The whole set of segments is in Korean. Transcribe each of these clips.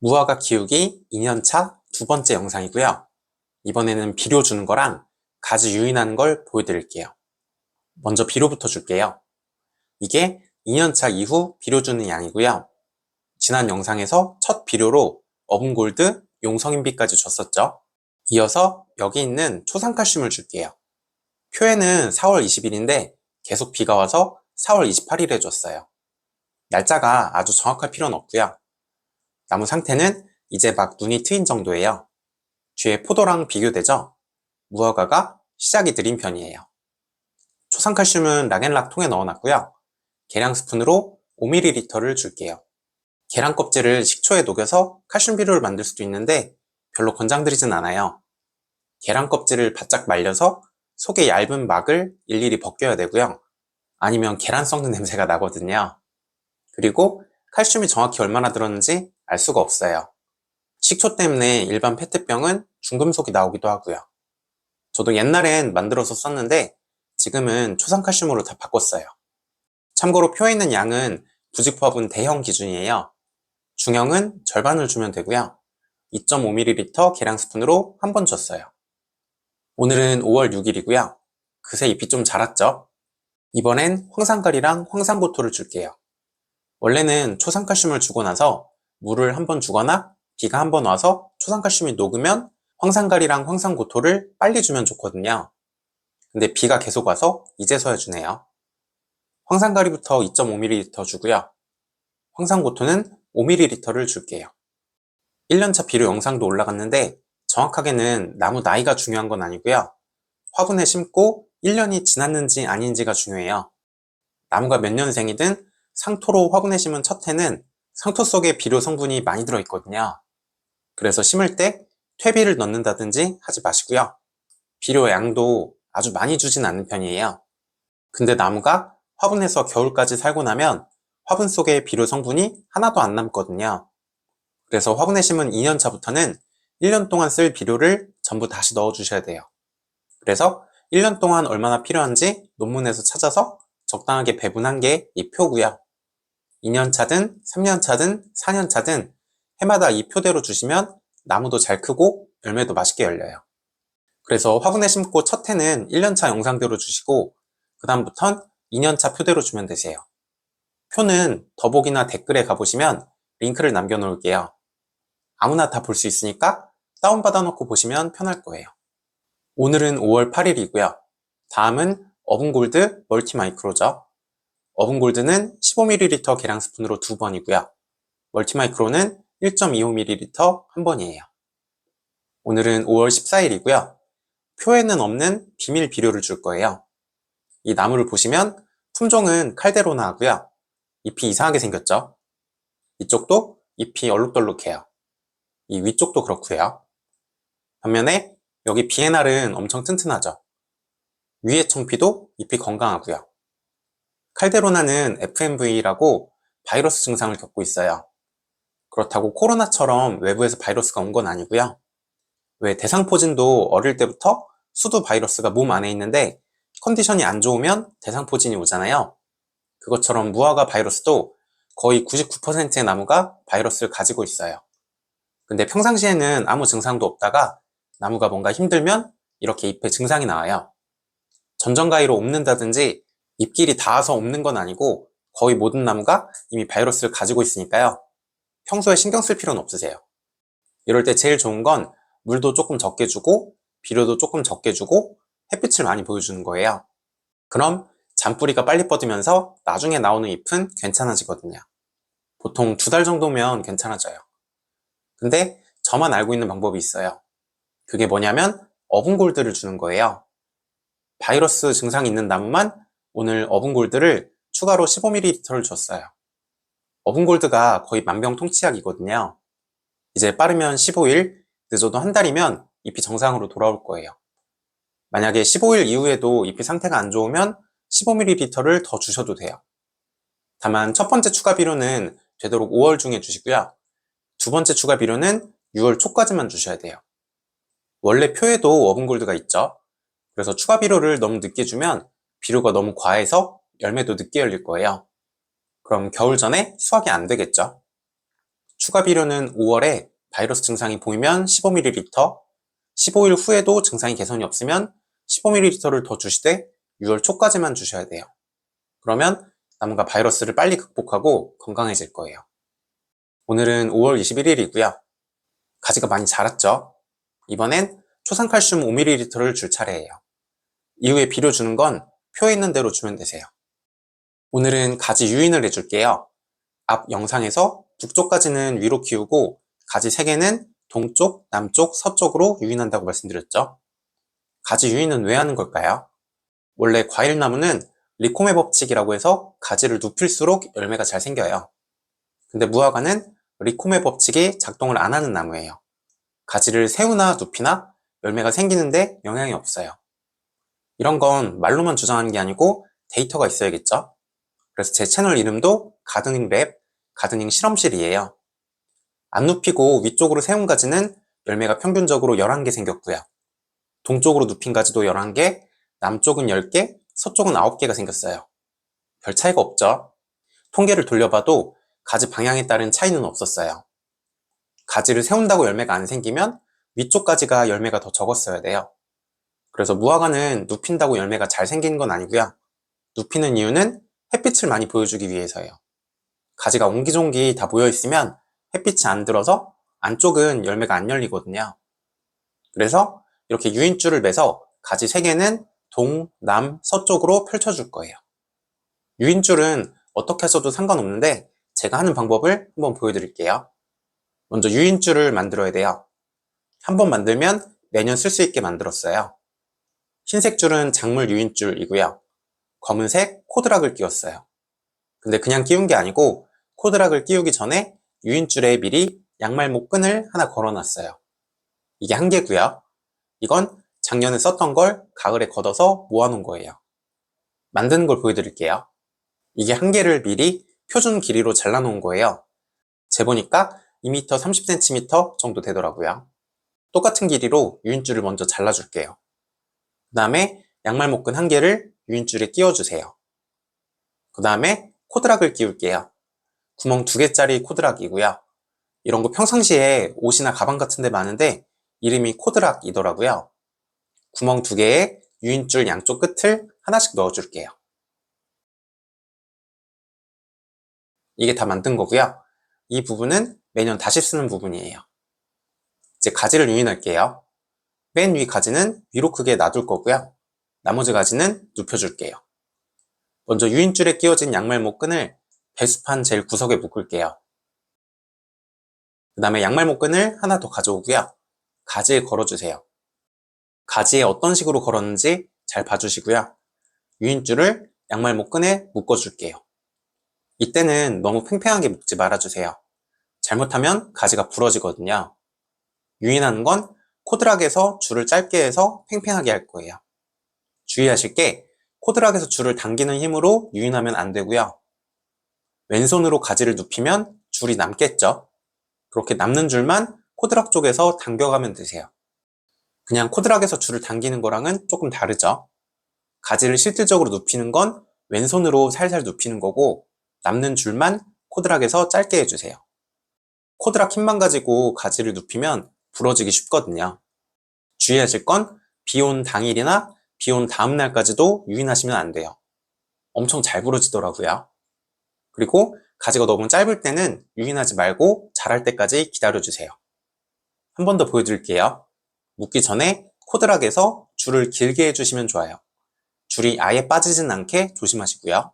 무화과 키우기 2년차 두 번째 영상이고요. 이번에는 비료 주는 거랑 가지 유인하는 걸 보여드릴게요. 먼저 비료부터 줄게요. 이게 2년차 이후 비료 주는 양이고요. 지난 영상에서 첫 비료로 어분골드, 용성인비까지 줬었죠. 이어서 여기 있는 초산칼슘을 줄게요. 표에는 4월 20일인데 계속 비가 와서 4월 28일에 줬어요. 날짜가 아주 정확할 필요는 없고요. 나무 상태는 이제 막 눈이 트인 정도예요. 뒤에 포도랑 비교되죠? 무화과가 시작이 느린 편이에요. 초산칼슘은 락앤락 통에 넣어놨고요. 계량 스푼으로 5ml를 줄게요. 계란 껍질을 식초에 녹여서 칼슘 비료를 만들 수도 있는데 별로 권장드리진 않아요. 계란 껍질을 바짝 말려서 속에 얇은 막을 일일이 벗겨야 되고요. 아니면 계란 썩는 냄새가 나거든요. 그리고 칼슘이 정확히 얼마나 들었는지 알 수가 없어요. 식초 때문에 일반 페트병은 중금속이 나오기도 하고요. 저도 옛날엔 만들어서 썼는데 지금은 초산칼슘으로 다 바꿨어요. 참고로 표에 있는 양은 부직포화분 대형 기준이에요. 중형은 절반을 주면 되고요. 2.5ml 계량 스푼으로 한 번 줬어요. 오늘은 5월 6일이고요. 그새 잎이 좀 자랐죠? 이번엔 황산가리랑 황산고토를 줄게요. 원래는 초산칼슘을 주고 나서 물을 한 번 주거나 비가 한 번 와서 초산칼슘이 녹으면 황산가리랑 황산고토를 빨리 주면 좋거든요. 근데 비가 계속 와서 이제서야 주네요. 황산가리부터 2.5ml 주고요. 황산고토는 5ml를 줄게요. 1년차 비료 영상도 올라갔는데 정확하게는 나무 나이가 중요한 건 아니고요. 화분에 심고 1년이 지났는지 아닌지가 중요해요. 나무가 몇 년생이든 상토로 화분에 심은 첫 해는 상토 속에 비료 성분이 많이 들어있거든요. 그래서 심을 때 퇴비를 넣는다든지 하지 마시고요. 비료 양도 아주 많이 주진 않는 편이에요. 근데 나무가 화분에서 겨울까지 살고 나면 화분 속에 비료 성분이 하나도 안 남거든요. 그래서 화분에 심은 2년차부터는 1년 동안 쓸 비료를 전부 다시 넣어주셔야 돼요. 그래서 1년 동안 얼마나 필요한지 논문에서 찾아서 적당하게 배분한 게 이 표고요. 2년차든 3년차든 4년차든 해마다 이 표대로 주시면 나무도 잘 크고 열매도 맛있게 열려요. 그래서 화분에 심고 첫 해는 1년차 영상대로 주시고 그 다음부턴 2년차 표대로 주면 되세요. 표는 더보기나 댓글에 가보시면 링크를 남겨놓을게요. 아무나 다 볼 수 있으니까 다운받아 놓고 보시면 편할 거예요. 오늘은 5월 8일이고요. 다음은 어분골드 멀티마이크로죠. 어분골드는 15ml 계량 스푼으로 2번이고요. 멀티마이크로는 1.25ml 한 번이에요. 오늘은 5월 14일이고요. 표에는 없는 비밀 비료를 줄 거예요. 이 나무를 보시면 품종은 칼데로나 하고요. 잎이 이상하게 생겼죠? 이쪽도 잎이 얼룩덜룩해요. 이 위쪽도 그렇고요. 반면에 여기 비에날은 엄청 튼튼하죠. 위에 청피도 잎이 건강하고요. 칼데로나는 FMV라고 바이러스 증상을 겪고 있어요. 그렇다고 코로나처럼 외부에서 바이러스가 온 건 아니고요. 왜 대상포진도 어릴 때부터 수두 바이러스가 몸 안에 있는데 컨디션이 안 좋으면 대상포진이 오잖아요. 그것처럼 무화과 바이러스도 거의 99%의 나무가 바이러스를 가지고 있어요. 근데 평상시에는 아무 증상도 없다가 나무가 뭔가 힘들면 이렇게 잎에 증상이 나와요. 전정가위로 옮는다든지 잎길이 닿아서 옮는 건 아니고 거의 모든 나무가 이미 바이러스를 가지고 있으니까요. 평소에 신경 쓸 필요는 없으세요. 이럴 때 제일 좋은 건 물도 조금 적게 주고 비료도 조금 적게 주고 햇빛을 많이 보여주는 거예요. 그럼 잔뿌리가 빨리 뻗으면서 나중에 나오는 잎은 괜찮아지거든요. 보통 2달 정도면 괜찮아져요. 근데 저만 알고 있는 방법이 있어요. 그게 뭐냐면 어분골드를 주는 거예요. 바이러스 증상이 있는 나무만 오늘 어분골드를 추가로 15ml를 줬어요. 어분골드가 거의 만병통치약이거든요. 이제 빠르면 15일, 늦어도 한 달이면 잎이 정상으로 돌아올 거예요. 만약에 15일 이후에도 잎이 상태가 안 좋으면 15ml를 더 주셔도 돼요. 다만 첫 번째 추가 비료는 되도록 5월 중에 주시고요. 두 번째 추가 비료는 6월 초까지만 주셔야 돼요. 원래 표에도 어분골드가 있죠. 그래서 추가 비료를 너무 늦게 주면 비료가 너무 과해서 열매도 늦게 열릴 거예요. 그럼 겨울 전에 수확이 안 되겠죠. 추가 비료는 5월에 바이러스 증상이 보이면 15ml, 15일 후에도 증상이 개선이 없으면 15ml를 더 주시되 6월 초까지만 주셔야 돼요. 그러면 나무가 바이러스를 빨리 극복하고 건강해질 거예요. 오늘은 5월 21일이고요. 가지가 많이 자랐죠? 이번엔 초산칼슘 5ml를 줄 차례예요. 이후에 비료 주는 건 표에 있는 대로 주면 되세요. 오늘은 가지 유인을 해줄게요. 앞 영상에서 북쪽까지는 위로 키우고 가지 3개는 동쪽, 남쪽, 서쪽으로 유인한다고 말씀드렸죠. 가지 유인은 왜 하는 걸까요? 원래 과일나무는 리코메 법칙이라고 해서 가지를 눕힐수록 열매가 잘 생겨요. 근데 무화과는 리코메 법칙이 작동을 안 하는 나무예요. 가지를 세우나 눕히나 열매가 생기는데 영향이 없어요. 이런 건 말로만 주장하는 게 아니고 데이터가 있어야겠죠? 그래서 제 채널 이름도 가드닝 랩, 가드닝 실험실이에요. 안 눕히고 위쪽으로 세운 가지는 열매가 평균적으로 11개 생겼고요. 동쪽으로 눕힌 가지도 11개, 남쪽은 10개, 서쪽은 9개가 생겼어요. 별 차이가 없죠? 통계를 돌려봐도 가지 방향에 따른 차이는 없었어요. 가지를 세운다고 열매가 안 생기면 위쪽 가지가 열매가 더 적었어야 돼요. 그래서 무화과는 눕힌다고 열매가 잘 생기는 건 아니고요. 눕히는 이유는 햇빛을 많이 보여주기 위해서예요. 가지가 옹기종기 다 모여있으면 햇빛이 안 들어서 안쪽은 열매가 안 열리거든요. 그래서 이렇게 유인줄을 매서 가지 3개는 동, 남, 서쪽으로 펼쳐줄 거예요. 유인줄은 어떻게 써도 상관없는데 제가 하는 방법을 한번 보여드릴게요. 먼저 유인줄을 만들어야 돼요. 한번 만들면 매년 쓸 수 있게 만들었어요. 흰색 줄은 작물 유인줄이고요. 검은색 코드락을 끼웠어요. 근데 그냥 끼운 게 아니고 코드락을 끼우기 전에 유인줄에 미리 양말목 끈을 하나 걸어놨어요. 이게 한 개고요. 이건 작년에 썼던 걸 가을에 걷어서 모아놓은 거예요. 만드는 걸 보여드릴게요. 이게 한 개를 미리 표준 길이로 잘라놓은 거예요. 재보니까 2m 30cm 정도 되더라고요. 똑같은 길이로 유인줄을 먼저 잘라줄게요. 그 다음에 양말목근 한 개를 유인줄에 끼워주세요. 그 다음에 코드락을 끼울게요. 구멍 2개짜리 코드락이고요. 이런 거 평상시에 옷이나 가방 같은 데 많은데 이름이 코드락이더라고요. 구멍 2개에 유인줄 양쪽 끝을 하나씩 넣어줄게요. 이게 다 만든 거고요. 이 부분은 매년 다시 쓰는 부분이에요. 이제 가지를 유인할게요. 맨 위 가지는 위로 크게 놔둘 거고요. 나머지 가지는 눕혀줄게요. 먼저 유인줄에 끼워진 양말목 끈을 배수판 제일 구석에 묶을게요. 그 다음에 양말목 끈을 하나 더 가져오고요. 가지에 걸어주세요. 가지에 어떤 식으로 걸었는지 잘 봐주시고요. 유인줄을 양말목 끈에 묶어줄게요. 이때는 너무 팽팽하게 묶지 말아주세요. 잘못하면 가지가 부러지거든요. 유인하는 건 코드락에서 줄을 짧게 해서 팽팽하게 할 거예요. 주의하실 게 코드락에서 줄을 당기는 힘으로 유인하면 안 되고요. 왼손으로 가지를 눕히면 줄이 남겠죠. 그렇게 남는 줄만 코드락 쪽에서 당겨가면 되세요. 그냥 코드락에서 줄을 당기는 거랑은 조금 다르죠. 가지를 실질적으로 눕히는 건 왼손으로 살살 눕히는 거고 남는 줄만 코드락에서 짧게 해주세요. 코드락 힘만 가지고 가지를 눕히면 부러지기 쉽거든요. 주의하실 건 비 온 당일이나 비 온 다음 날까지도 유인하시면 안 돼요. 엄청 잘 부러지더라고요. 그리고 가지가 너무 짧을 때는 유인하지 말고 자랄 때까지 기다려주세요. 한 번 더 보여드릴게요. 묶기 전에 코드락에서 줄을 길게 해주시면 좋아요. 줄이 아예 빠지진 않게 조심하시고요.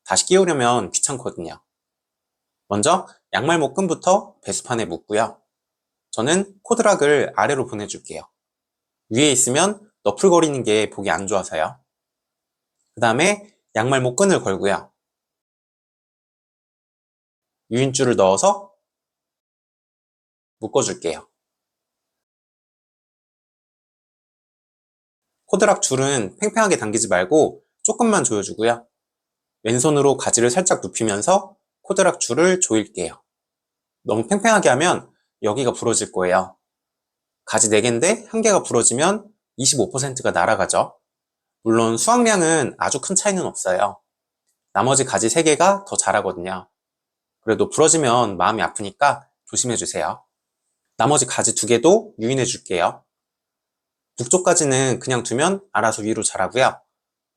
다시 끼우려면 귀찮거든요. 먼저 양말목 끈부터 배수판에 묶고요. 저는 코드락을 아래로 보내줄게요. 위에 있으면 너풀거리는 게 보기 안 좋아서요. 그 다음에 양말목 끈을 걸고요. 유인줄을 넣어서 묶어줄게요. 코드락 줄은 팽팽하게 당기지 말고 조금만 조여주고요. 왼손으로 가지를 살짝 눕히면서 코드락 줄을 조일게요. 너무 팽팽하게 하면 여기가 부러질 거예요. 가지 4개인데 1개가 부러지면 25%가 날아가죠. 물론 수확량은 아주 큰 차이는 없어요. 나머지 가지 3개가 더 자라거든요. 그래도 부러지면 마음이 아프니까 조심해주세요. 나머지 가지 2개도 유인해줄게요. 북쪽까지는 그냥 두면 알아서 위로 자라고요.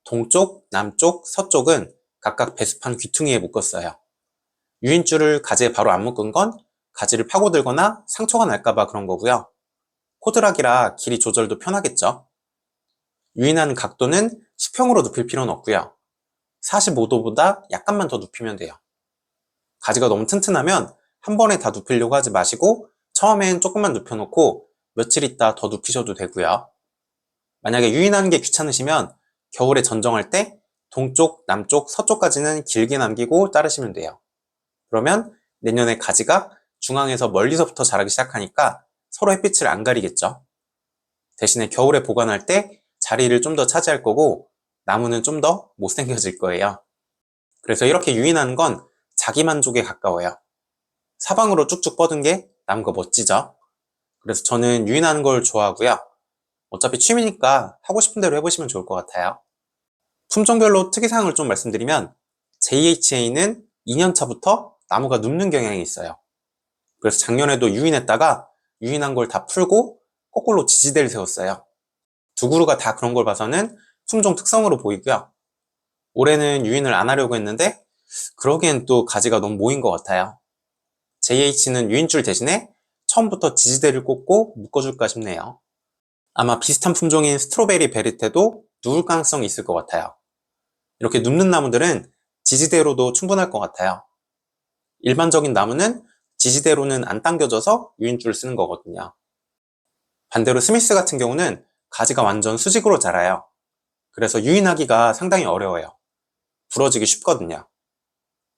동쪽, 남쪽, 서쪽은 각각 배수판 귀퉁이에 묶었어요. 유인줄을 가지에 바로 안 묶은 건 가지를 파고들거나 상처가 날까봐 그런 거고요. 코드락이라 길이 조절도 편하겠죠. 유인하는 각도는 수평으로 눕힐 필요는 없고요. 45도보다 약간만 더 눕히면 돼요. 가지가 너무 튼튼하면 한 번에 다 눕히려고 하지 마시고 처음엔 조금만 눕혀놓고 며칠 있다 더 눕히셔도 되고요. 만약에 유인하는 게 귀찮으시면 겨울에 전정할 때 동쪽, 남쪽, 서쪽까지는 길게 남기고 자르시면 돼요. 그러면 내년에 가지가 중앙에서 멀리서부터 자라기 시작하니까 서로 햇빛을 안 가리겠죠. 대신에 겨울에 보관할 때 자리를 좀 더 차지할 거고 나무는 좀 더 못생겨질 거예요. 그래서 이렇게 유인하는 건 자기 만족에 가까워요. 사방으로 쭉쭉 뻗은 게 나무가 멋지죠. 그래서 저는 유인하는 걸 좋아하고요. 어차피 취미니까 하고 싶은 대로 해보시면 좋을 것 같아요. 품종별로 특이사항을 좀 말씀드리면 JHA는 2년차부터 나무가 눕는 경향이 있어요. 그래서 작년에도 유인했다가 유인한 걸 다 풀고 거꾸로 지지대를 세웠어요. 두 그루가 다 그런 걸 봐서는 품종 특성으로 보이고요. 올해는 유인을 안 하려고 했는데 그러기엔 또 가지가 너무 모인 것 같아요. JH는 유인줄 대신에 처음부터 지지대를 꽂고 묶어줄까 싶네요. 아마 비슷한 품종인 스트로베리 베리테도 누울 가능성이 있을 것 같아요. 이렇게 눕는 나무들은 지지대로도 충분할 것 같아요. 일반적인 나무는 지지대로는 안 당겨져서 유인줄을 쓰는 거거든요. 반대로 스미스 같은 경우는 가지가 완전 수직으로 자라요. 그래서 유인하기가 상당히 어려워요. 부러지기 쉽거든요.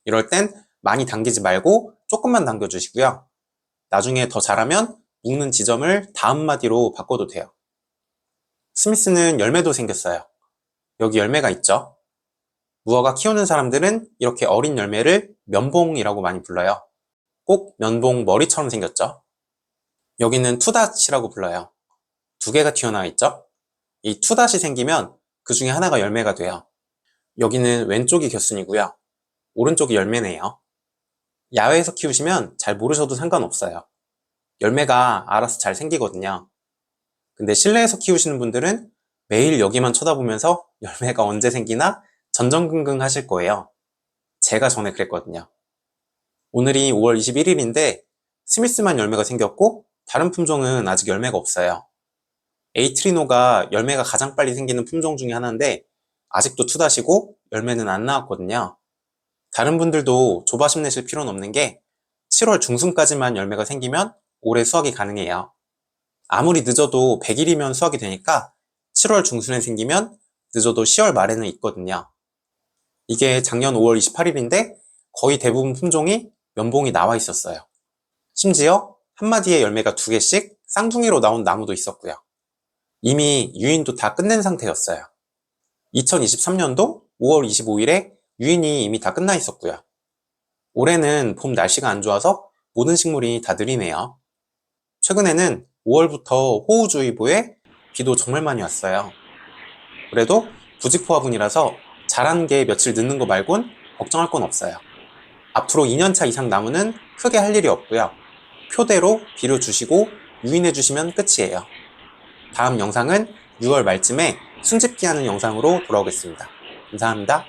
이럴 땐 많이 당기지 말고 조금만 당겨주시고요. 나중에 더 자라면 묶는 지점을 다음 마디로 바꿔도 돼요. 스미스는 열매도 생겼어요. 여기 열매가 있죠. 무화과 키우는 사람들은 이렇게 어린 열매를 면봉이라고 많이 불러요. 꼭 면봉 머리처럼 생겼죠. 여기는 투닷이라고 불러요. 2개가 튀어나와 있죠. 이 투닷이 생기면 그 중에 하나가 열매가 돼요. 여기는 왼쪽이 겨순이고요. 오른쪽이 열매네요. 야외에서 키우시면 잘 모르셔도 상관없어요. 열매가 알아서 잘 생기거든요. 근데 실내에서 키우시는 분들은 매일 여기만 쳐다보면서 열매가 언제 생기나 전전긍긍 하실 거예요. 제가 전에 그랬거든요. 오늘이 5월 21일인데 스미스만 열매가 생겼고 다른 품종은 아직 열매가 없어요. 에이트리노가 열매가 가장 빨리 생기는 품종 중에 하나인데 아직도 투다시고 열매는 안 나왔거든요. 다른 분들도 조바심 내실 필요는 없는 게 7월 중순까지만 열매가 생기면 올해 수확이 가능해요. 아무리 늦어도 100일이면 수확이 되니까 7월 중순에 생기면 늦어도 10월 말에는 있거든요. 이게 작년 5월 28일인데 거의 대부분 품종이 면봉이 나와 있었어요. 심지어 한 마디에 열매가 2개씩 쌍둥이로 나온 나무도 있었고요. 이미 유인도 다 끝낸 상태였어요. 2023년도 5월 25일에 유인이 이미 다 끝나 있었고요. 올해는 봄 날씨가 안 좋아서 모든 식물이 다 느리네요. 최근에는 5월부터 호우주의보에 비도 정말 많이 왔어요. 그래도 부직포화분이라서 자란 게 며칠 늦는 거 말곤 걱정할 건 없어요. 앞으로 2년차 이상 나무는 크게 할 일이 없고요. 표대로 비료 주시고 유인해 주시면 끝이에요. 다음 영상은 6월 말쯤에 순집기하는 영상으로 돌아오겠습니다. 감사합니다.